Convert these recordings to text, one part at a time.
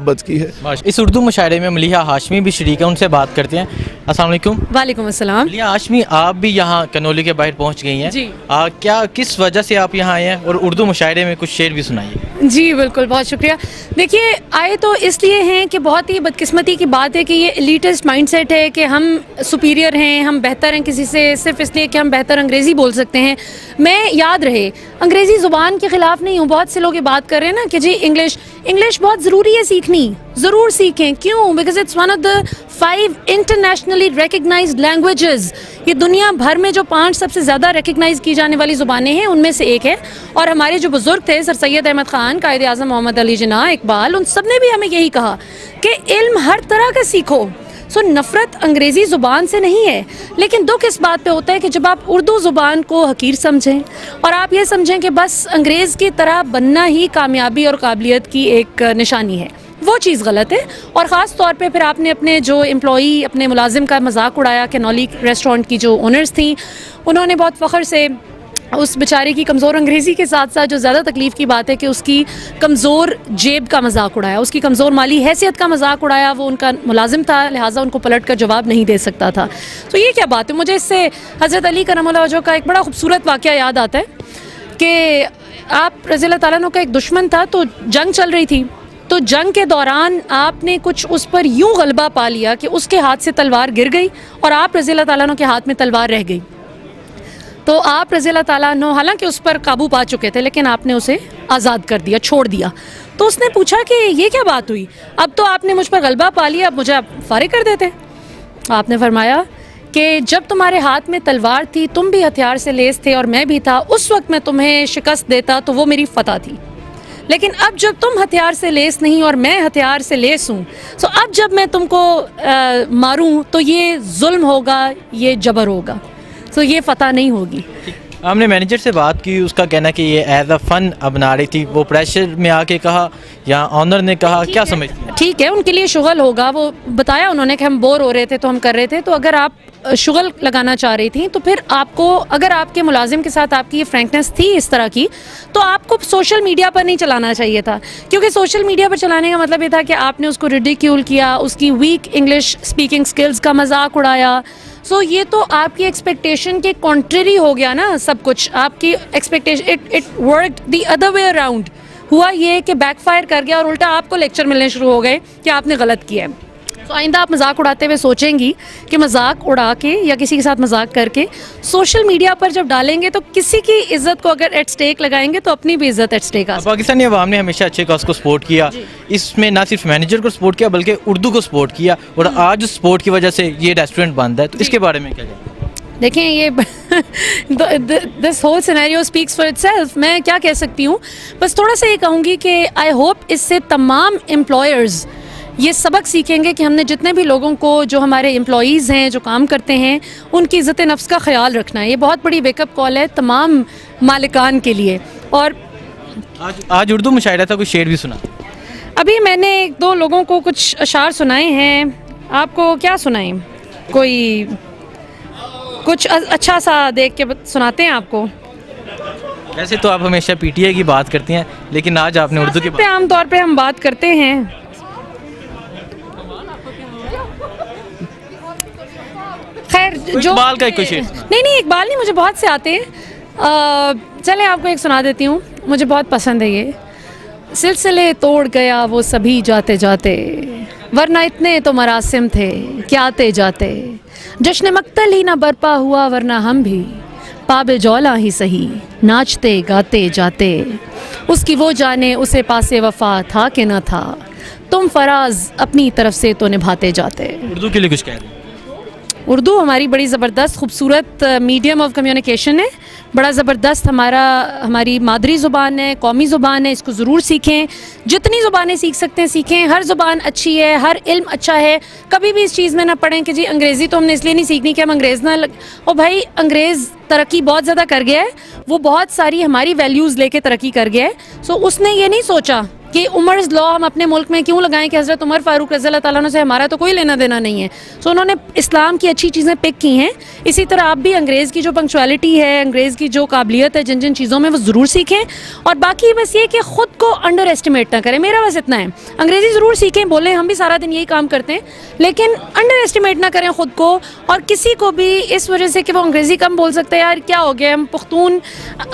بات کی ہے. اس اردو مشاعرے میں ملیحہ ہاشمی بھی شریک ہیں، ان سے بات کرتے ہیں. السلام علیکم. وعلیکم السلام. ملیحہ ہاشمی، آپ بھی یہاں کنولی کے باہر پہنچ گئی ہیں. جی. کیا کس وجہ سے آپ یہاں آئے ہیں، اور اردو مشاعرے میں کچھ شعر بھی سنائیے. جی بالکل، بہت شکریہ. دیکھیے، آئے تو اس لیے ہیں کہ بہت ہی بدقسمتی کی بات ہے کہ یہ ایلیٹسٹ مائنڈ سیٹ ہے کہ ہم سپیریئر ہیں، ہم بہتر ہیں کسی سے صرف اس لیے کہ ہم بہتر انگریزی بول سکتے ہیں. میں یاد رہے انگریزی زبان کے خلاف نہیں ہوں. بہت سے لوگ یہ بات کر رہے ہیں نا کہ جی انگلش بہت ضروری ہے سیکھنی. ضرور سیکھیں. کیوں؟ Because it's one of the 5 internationally recognised languages. یہ دنیا بھر میں جو 5 سب سے زیادہ ریکگنائز کی جانے والی زبانیں ہیں ان میں سے ایک ہے. اور ہمارے جو بزرگ تھے، سر سید احمد خان، قائد اعظم محمد علی جناح، اقبال، ان سب نے بھی ہمیں یہی کہا کہ علم ہر طرح کا سیکھو. نفرت انگریزی زبان سے نہیں ہے، لیکن دکھ اس بات پہ ہوتا ہے کہ جب آپ اردو زبان کو حقیر سمجھیں اور آپ یہ سمجھیں کہ بس انگریز کی طرح بننا ہی کامیابی اور قابلیت کی ایک نشانی ہے، وہ چیز غلط ہے. اور خاص طور پہ پھر آپ نے اپنے جو امپلائی، اپنے ملازم کا مذاق اڑایا. کنولی ریسٹورنٹ کی جو اونرز تھیں، انہوں نے بہت فخر سے اس بیچارے کی کمزور انگریزی کے ساتھ ساتھ جو زیادہ تکلیف کی بات ہے کہ اس کی کمزور جیب کا مذاق اڑایا، اس کی کمزور مالی حیثیت کا مذاق اڑایا. وہ ان کا ملازم تھا، لہٰذا ان کو پلٹ کر جواب نہیں دے سکتا تھا. تو یہ کیا بات ہے؟ مجھے اس سے حضرت علی کرم اللہ وجہہ کا ایک بڑا خوبصورت واقعہ یاد آتا ہے کہ آپ رضی اللہ تعالیٰ عنہ کا ایک دشمن تھا، تو جنگ چل رہی تھی. تو جنگ کے دوران آپ نے کچھ اس پر یوں غلبہ پا لیا کہ اس کے ہاتھ سے تلوار گر گئی اور آپ رضی اللہ تعالیٰ عنہ کے ہاتھ میں تلوار رہ گئی. تو آپ رضی اللہ تعالیٰ عنہ حالانکہ اس پر قابو پا چکے تھے، لیکن آپ نے اسے آزاد کر دیا، چھوڑ دیا. تو اس نے پوچھا کہ یہ کیا بات ہوئی؟ اب تو آپ نے مجھ پر غلبہ پا لیا، اب مجھے آپ فارغ کر دیتے. آپ نے فرمایا کہ جب تمہارے ہاتھ میں تلوار تھی، تم بھی ہتھیار سے لیس تھے اور میں بھی تھا، اس وقت میں تمہیں شکست دیتا تو وہ میری فتح تھی. لیکن اب جب تم ہتھیار سے لیس نہیں اور میں ہتھیار سے لیس ہوں، تو اب جب میں تم کو ماروں تو یہ ظلم ہوگا، یہ جبر ہوگا، تو یہ فتح نہیں ہوگی. ہم نے مینیجر سے بات کی، اس کا کہنا کہ یہ ایز اے فن اپنا رہی تھی. وہ پریشر میں آ کے کہا یا آنر نے کہا، کیا سمجھتی ہیں؟ ٹھیک ہے، ان کے لیے شغل ہوگا. وہ بتایا انہوں نے کہ ہم بور ہو رہے تھے تو ہم کر رہے تھے. تو اگر آپ شغل لگانا چاہ رہی تھیں تو پھر آپ کو، اگر آپ کے ملازم کے ساتھ آپ کی یہ فرینکنس تھی اس طرح کی، تو آپ کو سوشل میڈیا پر نہیں چلانا چاہیے تھا. کیونکہ سوشل میڈیا پر چلانے کا مطلب یہ تھا کہ آپ نے اس کو ریڈیکیول کیا، اس کی ویک انگلش اسپیکنگ سکلز کا مذاق اڑایا. یہ تو آپ کی ایکسپیکٹیشن کے کانٹریری ہو گیا نا سب کچھ. آپ کی expectation it worked the other way around. ہوا یہ کہ بیک فائر کر گیا اور الٹا آپ کو لیکچر ملنے شروع ہو گئے کہ آپ نے غلط کیا ہے. تو آئندہ آپ مذاق اڑاتے ہوئے سوچیں گی کہ مذاق اڑا کے یا کسی کے ساتھ مذاق کر کے سوشل میڈیا پر جب ڈالیں گے تو کسی کی عزت کو اگر ایٹ سٹیک لگائیں گے تو اپنی بھی عزت ایٹ سٹیک آ سکتی ہے. پاکستانی عوام نے ہمیشہ اچھے کاز کو سپورٹ کیا. اس میں نہ صرف مینیجر کو سپورٹ کیا بلکہ اردو کو سپورٹ کیا، اور آج سپورٹ کی وجہ سے یہ ریسٹورنٹ بند ہے. تو اس کے بارے میں کیا کہیں؟ دیکھیں، یہ this whole scenario speaks for itself. میں کیا کہہ سکتی ہوں؟ بس تھوڑا سا یہ کہوں گی کہ آئی ہوپ اس سے تمام امپلائرز یہ سبق سیکھیں گے کہ ہم نے جتنے بھی لوگوں کو، جو ہمارے امپلائیز ہیں، جو کام کرتے ہیں، ان کی عزت نفس کا خیال رکھنا ہے. یہ بہت بڑی ویک اپ کال ہے تمام مالکان کے لیے. اور آج اردو مشاعرہ تھا، کوئی شعر بھی سنا؟ ابھی میں نے 1-2 لوگوں کو کچھ اشعار سنائے ہیں. آپ کو کیا سنائیں؟ کوئی کچھ اچھا سا دیکھ کے سناتے ہیں آپ کو. ویسے تو آپ ہمیشہ پی ٹی آئی کی بات کرتی ہیں، لیکن آج آپ نے اردو کی بات. عام طور پہ ہم بات کرتے ہیں. خیر، جو اقبال کا کوئی شعر؟ نہیں اقبال نہیں، مجھے بہت سے آتے ہیں. چلیں آپ کو ایک سنا دیتی ہوں، مجھے بہت پسند ہے یہ. سلسلے توڑ گیا وہ سبھی جاتے جاتے، ورنہ اتنے تو مراسم تھے کہ آتے جاتے. جشن مقتل ہی نہ برپا ہوا ورنہ ہم بھی پاب جولا ہی سہی ناچتے گاتے جاتے. اس کی وہ جانے اسے پاسے وفا تھا کہ نہ تھا، تم فراز اپنی طرف سے تو نبھاتے جاتے. اردو کے لیے کچھ کہہ رہے ہیں؟ اردو ہماری بڑی زبردست خوبصورت میڈیم آف کمیونیکیشن ہے. بڑا زبردست ہماری مادری زبان ہے، قومی زبان ہے. اس کو ضرور سیکھیں. جتنی زبانیں سیکھ سکتے ہیں سیکھیں. ہر زبان اچھی ہے، ہر علم اچھا ہے. کبھی بھی اس چیز میں نہ پڑھیں کہ جی انگریزی تو ہم نے اس لیے نہیں سیکھنی کہ ہم انگریز نہ او بھائی، انگریز ترقی بہت زیادہ کر گیا ہے. وہ بہت ساری ہماری ویلیوز لے کے ترقی کر گیا ہے. اس نے یہ نہیں سوچا کہ عمر's لا ہم اپنے ملک میں کیوں لگائیں کہ حضرت عمر فاروق رضی اللہ تعالیٰ عنہ سے ہمارا تو کوئی لینا دینا نہیں ہے. سو انہوں نے اسلام کی اچھی چیزیں پک کی ہیں. اسی طرح آپ بھی انگریز کی جو پنکچوالٹی ہے, انگریز کی جو قابلیت ہے جن چیزوں میں, وہ ضرور سیکھیں. اور باقی بس یہ کہ خود کو انڈر ایسٹیمیٹ نہ کریں. میرا بس اتنا ہے, انگریزی ضرور سیکھیں, بولیں, ہم بھی سارا دن یہی کام کرتے ہیں, لیکن انڈر ایسٹیمیٹ نہ کریں خود کو. اور کسی کو بھی اس وجہ سے کہ وہ انگریزی کم بول سکتے ہیں, یار کیا ہو گیا, ہم پختون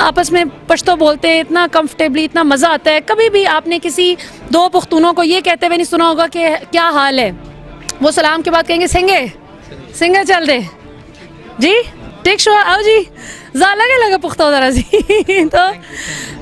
آپس میں پشتو بولتے ہیں, اتنا کمفرٹیبلی, اتنا مزہ آتا ہے. کبھی بھی آپ نے کسی دو پختونوں کو یہ کہتے ہوئے نہیں سنا ہوگا کہ کیا حال ہے, وہ سلام کے بعد کہیں گے سنگے چل دے جی, ٹیک شو آؤ جی, لگے پختو ذرا سی تو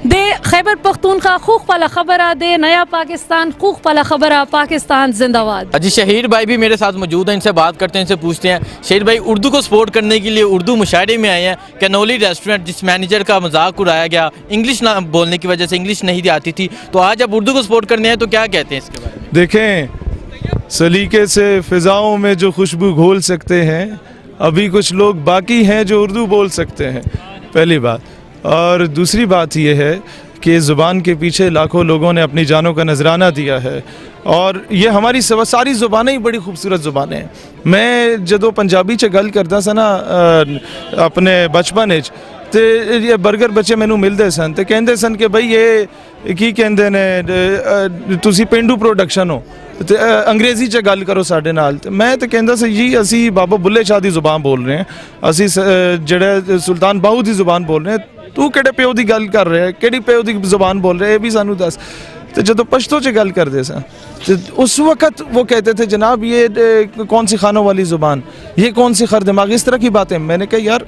دے خیبر پختونخوا خوخ پالا خبر آ دے نیا پاکستان خوخ پالا خبر آ پاکستان زندہ باد. جی شہیر بھائی بھی میرے ساتھ موجود ہیں, ان سے بات کرتے ہیں, ان سے پوچھتے ہیں. شہیر بھائی اردو کو سپورٹ کرنے کے لیے اردو مشاعرے میں آئے ہیں. کنولی ریسٹورنٹ جس مینیجر کا مذاق اڑایا گیا انگلش نہ بولنے کی وجہ سے, انگلش نہیں آتی تھی, تو آج اب اردو کو سپورٹ کرنے ہیں تو کیا کہتے ہیں اس کے بارے میں؟ دیکھیں, سلیقے سے فضاؤں میں جو خوشبو گھول سکتے ہیں, ابھی کچھ لوگ باقی ہیں جو اردو بول سکتے ہیں, پہلی بات. اور دوسری بات یہ ہے کہ زبان کے پیچھے لاکھوں لوگوں نے اپنی جانوں کا نذرانہ دیا ہے, اور یہ ہماری ساری زبانیں ہی بڑی خوبصورت زبانیں ہیں. میں جدو پنجابی چ گل کرتا سا نا اپنے بچپن وچ, تے یہ برگر بچے مینوں ملدے سن تے کہندے سن کہ بھئی یہ کی کہندے نے تسی پینڈو پروڈکشن ہو, تے انگریزی چ گل کرو ساڈے نال. تے میں تے کہندا سی جی اسی بابا بلے شاہ دی زبان بول رہے ہیں, اسی جڑے سلطان باہو دی زبان بول رہے ہیں, تو کہڑے پیو دی گل کر رہے ہے, کہڑی پیو دی زبان بول رہے ہے, یہ بھی سانو دس. تو جدو پشتو چ گل کردے سا اس وقت وہ کہتے تھے جناب یہ کون سی خانوں والی زبان, یہ کون سی خردماغ, اس طرح کی باتیں. میں نے کہا یار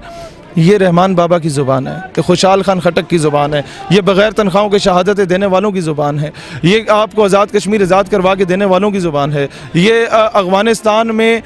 یہ رحمان بابا کی زبان ہے, کہ خوشحال خان خٹک کی زبان ہے, یہ بغیر تنخواہوں کے شہادتیں دینے والوں کی زبان ہے, یہ آپ کو آزاد کشمیر آزاد کروا کے دینے والوں کی زبان ہے, یہ افغانستان میں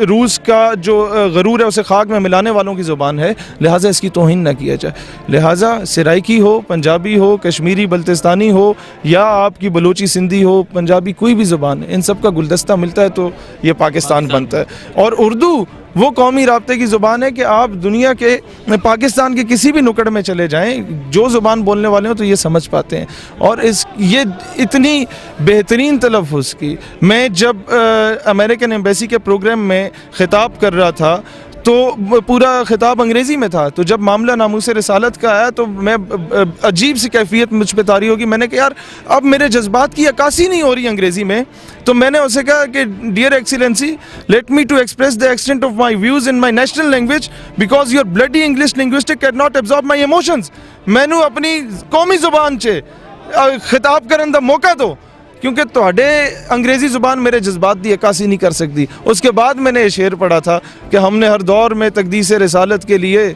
روس کا جو غرور ہے اسے خاک میں ملانے والوں کی زبان ہے. لہٰذا اس کی توہین نہ کیا جائے. لہٰذا سرائکی ہو, پنجابی ہو, کشمیری بلتستانی ہو, یا آپ کی بلوچی سندھی ہو, پنجابی کوئی بھی زبان ہے, ان سب کا گلدستہ ملتا ہے تو یہ پاکستان بنتا ہے. اور اردو وہ قومی رابطے کی زبان ہے کہ آپ دنیا کے پاکستان کے کسی بھی نکڑ میں چلے جائیں, جو زبان بولنے والے ہوں تو یہ سمجھ پاتے ہیں. اور یہ اتنی بہترین تلفظ کی, میں جب امریکن ایمبیسی کے پروگرام میں خطاب کر رہا تھا تو پورا خطاب انگریزی میں تھا, تو جب معاملہ ناموس رسالت کا آیا تو میں عجیب سی کیفیت مجھ پہ طاری ہوگی. میں نے کہا یار اب میرے جذبات کی عکاسی نہیں ہو رہی انگریزی میں, تو میں نے اسے کہا کہ dear excellency let me to express the extent of my views in my national language because your bloody English linguistic can not absorb my emotions. میں نے اپنی قومی زبان سے خطاب کرنے دا موقع دو, کیونکہ تہاڈے انگریزی زبان میرے جذبات دی عکاسی نہیں کر سکتی. اس کے بعد میں نے یہ شعر پڑھا تھا کہ ہم نے ہر دور میں تقدیس رسالت کے لیے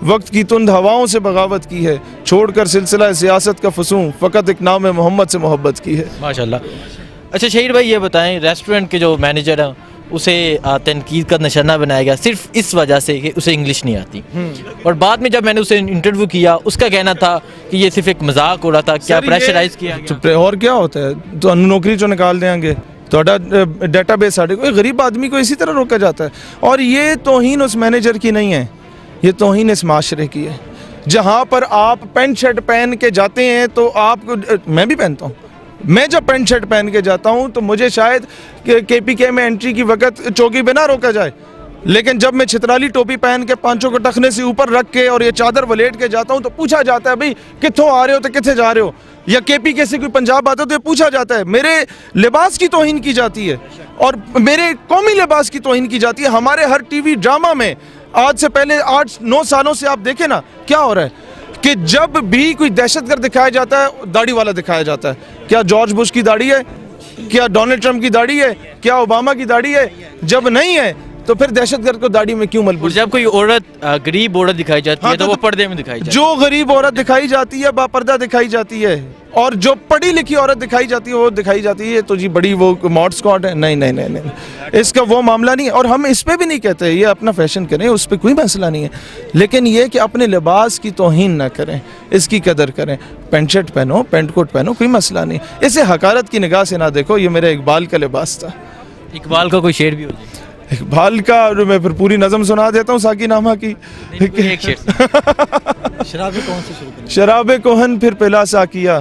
وقت کی تند ہواؤں سے بغاوت کی ہے, چھوڑ کر سلسلہ سیاست کا فسوں فقط ایک نام محمد سے محبت کی ہے. ماشاءاللہ. اچھا شہیر بھائی یہ بتائیں, ریسٹورنٹ کے جو مینیجر ہیں اسے تنقید کا نشانہ بنایا گیا صرف اس وجہ سے کہ اسے انگلش نہیں آتی, اور بعد میں جب میں نے اسے انٹرویو کیا اس کا کہنا تھا کہ یہ صرف ایک مذاق ہو رہا تھا, کیا پریشرائز کیا گیا؟ اور کیا ہوتا ہے, تو نوکری چو نکال دیں گے, تھوڑا ڈیٹا بیس ساڑھے کوئی غریب آدمی کو اسی طرح روکا جاتا ہے. اور یہ توہین اس مینیجر کی نہیں ہے, یہ توہین اس معاشرے کی ہے. جہاں پر آپ پینٹ شرٹ پہن کے جاتے ہیں تو آپ کو, میں بھی پہنتا ہوں, میں جب پینٹ شرٹ پہن کے جاتا ہوں تو مجھے شاید کے پی کے میں انٹری کی وقت چوکی پہ نہ روکا جائے, لیکن جب میں چھترالی ٹوپی پہن کے پانچوں کو ٹخنے سے اوپر رکھ کے اور یہ چادر ولیٹ کے جاتا ہوں تو پوچھا جاتا ہے بھئی کتھوں آ رہے ہو تو کتھے جا رہے ہو, یا کے پی کے سے کوئی پنجاب آتا ہے تو یہ پوچھا جاتا ہے. میرے لباس کی توہین کی جاتی ہے اور میرے قومی لباس کی توہین کی جاتی ہے. ہمارے ہر ٹی وی ڈرامہ میں آج سے پہلے 8-9 سالوں سے آپ دیکھیں نا کیا ہو رہا ہے کہ جب بھی کوئی دہشت گرد دکھایا جاتا ہے داڑھی والا دکھایا جاتا ہے. کیا جارج بش کی داڑھی ہے, کیا ڈونلڈ ٹرمپ کی داڑھی ہے, کیا اوباما کی داڑھی ہے؟ جب نہیں ہے تو پھر دہشت گرد کو داڑھی میں کیوں ملبوس؟ جب کوئی عورت غریب عورت دکھائی جاتی ہے تو وہ پردے میں دکھائی جاتی ہے. جو غریب عورت دکھائی جاتی ہے باپردہ دکھائی جاتی ہے, اور جو پڑھی لکھی عورت دکھائی جاتی ہے وہ دکھائی جاتی ہے تو جی بڑی وہ ماڈ اسکواڈ ہے. نہیں نہیں نہیں نہیں, اس کا وہ معاملہ نہیں. اور ہم اس پہ بھی نہیں کہتے یہ اپنا فیشن کریں, اس پہ کوئی مسئلہ نہیں ہے, لیکن یہ کہ اپنے لباس کی توہین نہ کریں, اس کی قدر کریں. پینٹ شرٹ پہنو, پینٹ کوٹ پہنو, کوئی مسئلہ نہیں. اسے حقارت کی نگاہ سے نہ دیکھو. یہ میرے اقبال کا لباس تھا. اقبال کا کوئی شعر بھی ہو جائے؟ اقبال کا میں پھر پوری نظم سنا دیتا ہوں ساکی نامہ کی. ایک شعر شراب کوہن پھر پلا ساکیا,